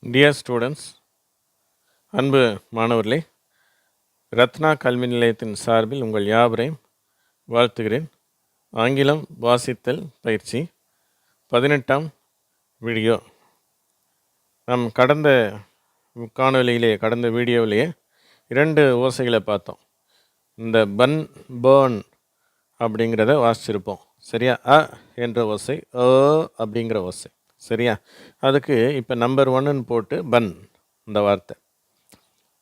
Dear students, அன்பு மாணவர்களே, ரத்னா கல்வி நிலையத்தின் சார்பில் உங்கள் யாவரையும் வாழ்த்துகிறேன். ஆங்கிலம் வாசித்தல் பயிற்சி 18ஆம் வீடியோ. நம் கடந்த வீடியோவிலேயே 2 ஓசைகளை பார்த்தோம். இந்த பன் பேர்ன் அப்படிங்கிறத வாசிச்சிருப்போம். சரியா? அ என்ற ஓசை, அ அப்படிங்கிற ஓசை. சரியா? அதுக்கு இப்போ நம்பர் 1ன்னு போட்டு பன் இந்த வார்த்தை.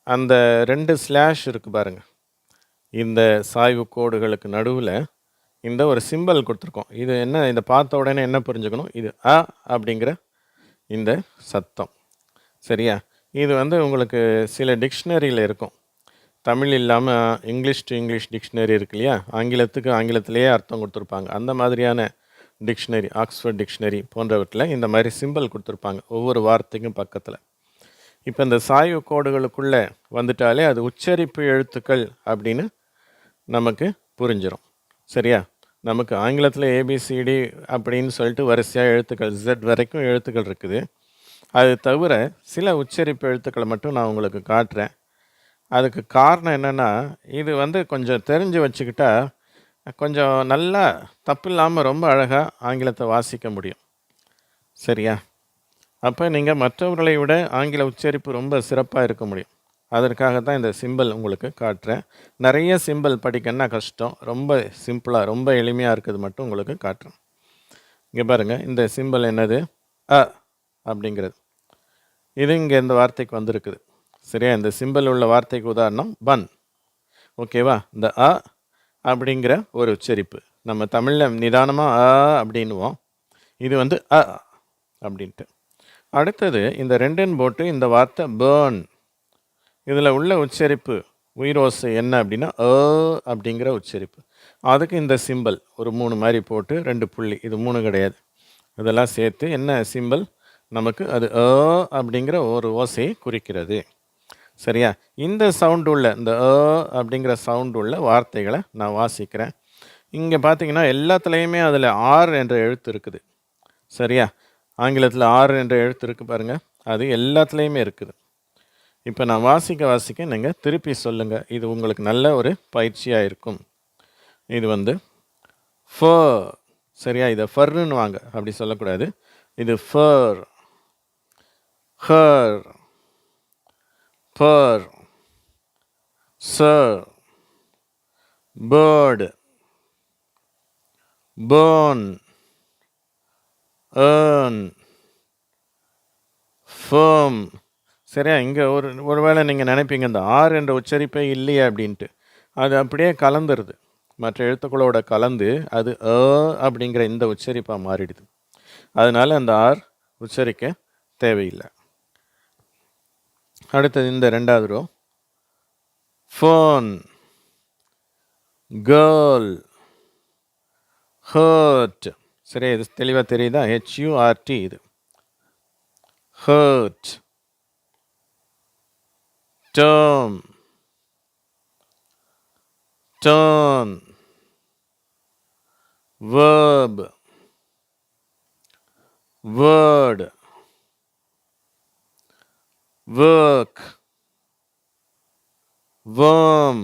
அந்த 2 ஸ்லாஷ் இருக்குது பாருங்கள். இந்த சாய்வு கோடுகளுக்கு நடுவில் இந்த ஒரு சிம்பல் கொடுத்துருக்கோம். இது என்ன, இதை பார்த்த உடனே என்ன புரிஞ்சுக்கணும்? இது அ அப்படிங்கிற இந்த சத்தம். சரியா? இது உங்களுக்கு சில டிக்ஷனரியில் இருக்கும். தமிழ் இல்லாமல் இங்கிலீஷ் டு இங்கிலீஷ் டிக்ஷனரி இருக்கு இல்லையா? ஆங்கிலத்துக்கு ஆங்கிலத்திலேயே அர்த்தம் கொடுத்துருப்பாங்க. அந்த மாதிரியான டிக்ஷனரி, ஆக்ஸ்ஃபோர்ட் டிக்ஷனரி போன்றவற்றில் இந்த மாதிரி சிம்பல் கொடுத்துருப்பாங்க ஒவ்வொரு வார்த்தைக்கும் பக்கத்தில். இப்போ இந்த சாய்வு கோடுகளுக்குள்ளே வந்துட்டாலே அது உச்சரிப்பு எழுத்துக்கள் அப்படின்னு நமக்கு புரிஞ்சிடும். சரியா? நமக்கு ஆங்கிலத்தில் ஏபிசிடி அப்படின்னு சொல்லிட்டு வரிசையாக எழுத்துக்கள் Z வரைக்கும் எழுத்துக்கள் இருக்குது. அது தவிர சில உச்சரிப்பு எழுத்துக்களை மட்டும் நான் உங்களுக்கு காட்டுறேன். அதுக்கு காரணம் என்னென்னா, இது கொஞ்சம் தெரிஞ்சு வச்சுக்கிட்டா கொஞ்சம் நல்லா தப்பு இல்லாமல் ரொம்ப அழகாக ஆங்கிலத்தை வாசிக்க முடியும். சரியா? அப்போ நீங்கள் மற்றவர்களை விட ஆங்கில உச்சரிப்பு ரொம்ப சிறப்பாக இருக்க முடியும். அதற்காக தான் இந்த சிம்பிள் உங்களுக்கு காட்டுறேன். நிறைய சிம்பிள் படிக்கணுன்னா கஷ்டம். ரொம்ப சிம்பிளாக, ரொம்ப எளிமையாக இருக்குது மட்டும் உங்களுக்கு காட்டுறேன். இங்கே பாருங்கள், இந்த சிம்பிள் என்னது? அ அப்படிங்கிறது. இது இங்கே இந்த வார்த்தைக்கு வந்திருக்குது. சரியா? இந்த சிம்பிள் உள்ள வார்த்தைக்கு உதாரணம் பன். ஓகேவா? இந்த அ அப்படிங்கிற ஒரு உச்சரிப்பு. நம்ம தமிழில் நிதானமாக அ அப்படின்னுவோம். இது அ அப்படின்ட்டு. அடுத்தது இந்த 2ன்னு போட்டு இந்த வார்த்தை பேர்ன். இதில் உள்ள உச்சரிப்பு உயிரோசை என்ன அப்படின்னா அ அப்படிங்கிற உச்சரிப்பு. அதுக்கு இந்த சிம்பல் ஒரு 3 மாதிரி போட்டு 2 புள்ளி, இது 3 கிடையாது, இதெல்லாம் சேர்த்து என்ன சிம்பல் நமக்கு அது அ அப்படிங்கிற ஒரு ஓசையை குறிக்கிறது. சரியா? இந்த சவுண்டு உள்ள, இந்த அ அப்படிங்கிற சவுண்டு உள்ள வார்த்தைகளை நான் வாசிக்கிறேன். இங்கே பார்த்தீங்கன்னா எல்லாத்துலேயுமே அதில் ஆர் என்ற எழுத்து இருக்குது. சரியா? ஆங்கிலத்தில் ஆர் என்ற எழுத்து இருக்குது பாருங்கள், அது எல்லாத்துலேயுமே இருக்குது. இப்போ நான் வாசிக்க நீங்கள் திருப்பி சொல்லுங்கள். இது உங்களுக்கு நல்ல ஒரு பயிற்சியாக இருக்கும். இது ஃபர். சரியா? இதை ஃபர்ன்னு வாங்க, அப்படி சொல்லக்கூடாது. இது fur, her, per, sir, bird, burn, earn, firm. சரியா? இங்கே ஒருவேளை நீங்கள் நினைப்பீங்க இந்த ஆர் என்ற உச்சரிப்பே இல்லையே அப்படின்ட்டு. அது அப்படியே கலந்துருது, மற்ற எழுத்துக்களோட கலந்து அது அ அப்படிங்கிற இந்த உச்சரிப்பாக மாறிடுது. அதனால் அந்த ஆர் உச்சரிக்க தேவையில்லை. அடுத்தது இந்த 2வது ரோ. Phone, girl, hurt. சரியா? இது தெளிவாக தெரியுதா? HURT. இது hurt. term, turn, verb, word, work, worm,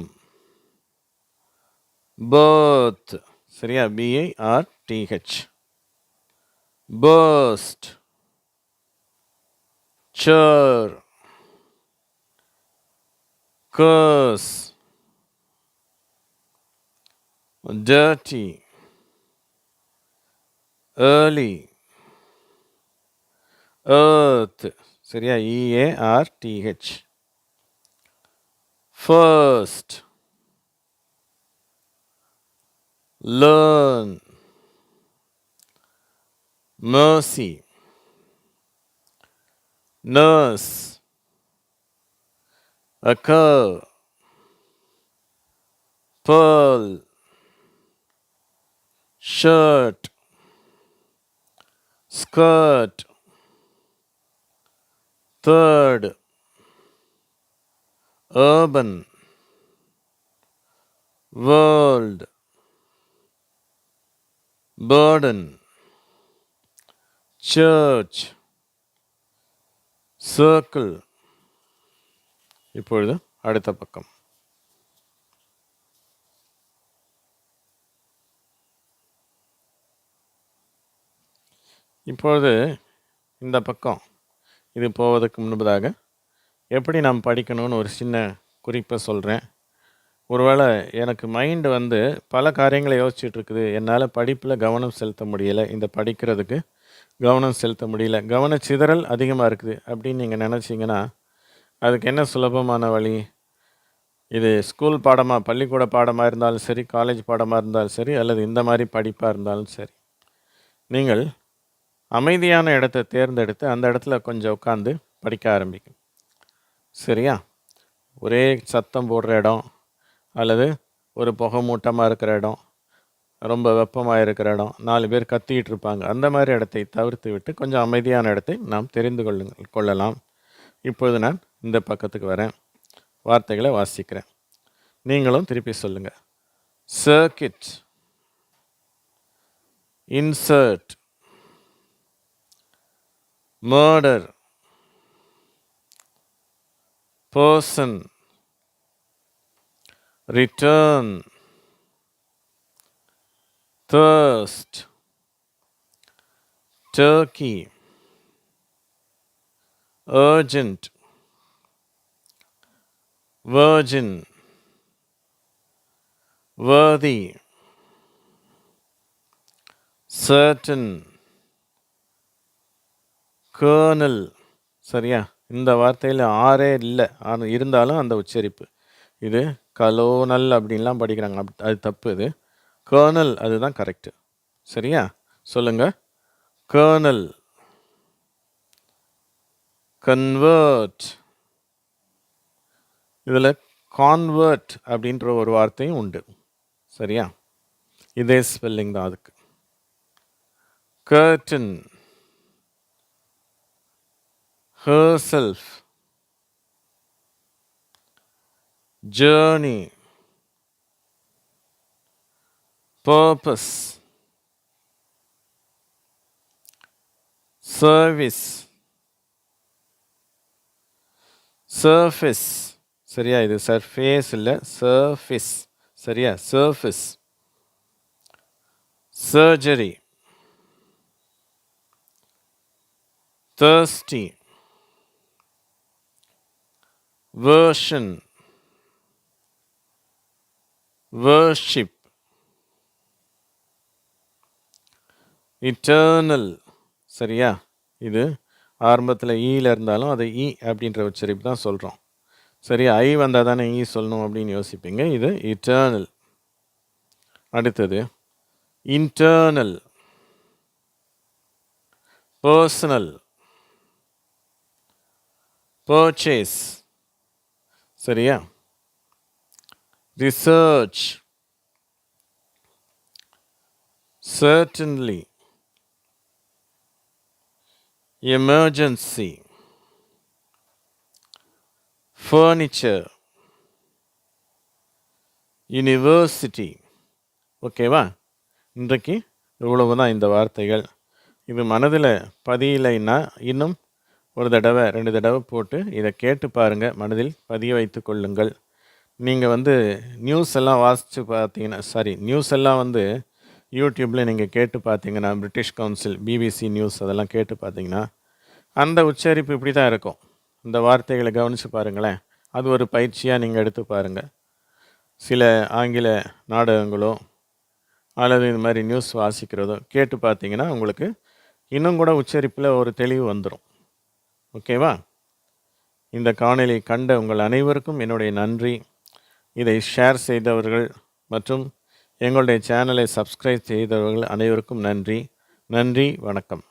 birth. சரியா? BIRTH. burst, chur, curse, dirty, early, earth. சரியா? EARTH. first, learn, mercy, nurse, occur, pearl, shirt, skirt, third, urban, world, burden, church, circle. இப்பொழுது அடுத்த பக்கம். இப்பொழுது இந்த பக்கம் இது போவதற்கு முன்பதாக எப்படி நாம் படிக்கணும்னு ஒரு சின்ன குறிப்பை சொல்கிறேன். ஒருவேளை எனக்கு மைண்டு வந்து பல காரியங்களை யோசிச்சுட்டு இருக்குது, என்னால் படிப்பில் கவனம் செலுத்த முடியலை, இந்த படிக்கிறதுக்கு கவனம் செலுத்த முடியல, கவனச்சிதறல் அதிகமாக இருக்குது அப்படின்னு நீங்கள் நினச்சிங்கன்னா அதுக்கு என்ன சுலபமான வழி? இது ஸ்கூல் பாடமாக, பள்ளிக்கூட பாடமாக இருந்தாலும் சரி, காலேஜ் பாடமாக இருந்தாலும் சரி, அல்லது இந்த மாதிரி படிப்பாக இருந்தாலும் சரி, நீங்கள் அமைதியான இடத்தை தேர்ந்தெடுத்து அந்த இடத்துல கொஞ்சம் உட்காந்து படிக்க ஆரம்பிக்கும். சரியா? ஒரே சத்தம் போடுற இடம் அல்லது ஒரு புகை மூட்டமாக இருக்கிற இடம், ரொம்ப வெப்பமாக இருக்கிற இடம், 4 பேர் கத்திக்கிட்டு இருப்பாங்க, அந்த மாதிரி இடத்தை தவிர்த்து விட்டு கொஞ்சம் அமைதியான இடத்தை நாம் தெரிந்து கொள்ளலாம். இப்பொழுது நான் இந்த பக்கத்துக்கு வரேன், வார்த்தைகளை வாசிக்கிறேன், நீங்களும் திருப்பி சொல்லுங்கள். Circuit, insert, murder, person, return, thirst, turkey, urgent, virgin, worthy, certain, kernel. சரியா? இந்த வார்த்தையில் ஆரே இல்லை, இருந்தாலும் அந்த உச்சரிப்பு. இது கலோனல் அப்படின்லாம் படிக்கிறாங்க, அது தப்பு. இது கர்னல், அதுதான் கரெக்டு. சரியா? சொல்லுங்கள். கர்னல். கன்வெர்ட். இதில் கான்வெர்ட் அப்படின்ற ஒரு வார்த்தையும் உண்டு. சரியா? இதே ஸ்பெல்லிங் தான் அதுக்கு. Curtain. herself, journey, purpose, service, surface. சரியா? இது சர்ஃபேஸ் இல்லை, சர்ஃபேஸ். சரியா? Surface. Surgery, thirsty, version, worship, eternal. சரியா? இது ஆரம்பத்தில் ஈயில் இருந்தாலும் அதை ஈ அப்படின்ற உச்சரிப்பு தான் சொல்கிறோம். சரியா? ஐ வந்தால் தானே ஈ சொல்லணும் அப்படின்னு யோசிப்பீங்க. இது இட்டர்னல். அடுத்தது இன்டர்னல், பர்சனல், பர்ச்சேஸ். சரியா? Research, certainly, emergency, furniture, university. ஓகேவா? இன்றைக்கு இவ்வளவு தான் இந்த வார்த்தைகள். இது மனதில் பதியலைன்னா இன்னும் ஒரு தடவை 2 தடவை போட்டு இதை கேட்டு பாருங்கள், மனதில் பதிய வைத்து கொள்ளுங்கள். நீங்கள் நியூஸ் எல்லாம் வாசித்து பார்த்தீங்கன்னா, நியூஸ் எல்லாம் யூடியூப்பில் நீங்கள் கேட்டு பார்த்தீங்கன்னா, பிரிட்டிஷ் கவுன்சில், பிபிசி நியூஸ் அதெல்லாம் கேட்டு பார்த்தீங்கன்னா அந்த உச்சரிப்பு இப்படி தான் இருக்கும். இந்த வார்த்தைகளை கவனித்து பாருங்களேன். அது ஒரு பயிற்சியாக நீங்கள் எடுத்து பாருங்கள். சில ஆங்கில நாடகங்களோ அல்லது இந்த மாதிரி நியூஸ் வாசிக்கிறதோ கேட்டு பார்த்தீங்கன்னா உங்களுக்கு இன்னும் கூட உச்சரிப்பில் ஒரு தெளிவு வந்துடும். ஓகேவா? இந்த காணொளி கண்ட உங்கள் அனைவருக்கும் என்னுடைய நன்றி. இதை ஷேர் செய்தவர்கள் மற்றும் எங்களுடைய சேனலை சப்ஸ்கிரைப் செய்தவர்கள் அனைவருக்கும் நன்றி. நன்றி, வணக்கம்.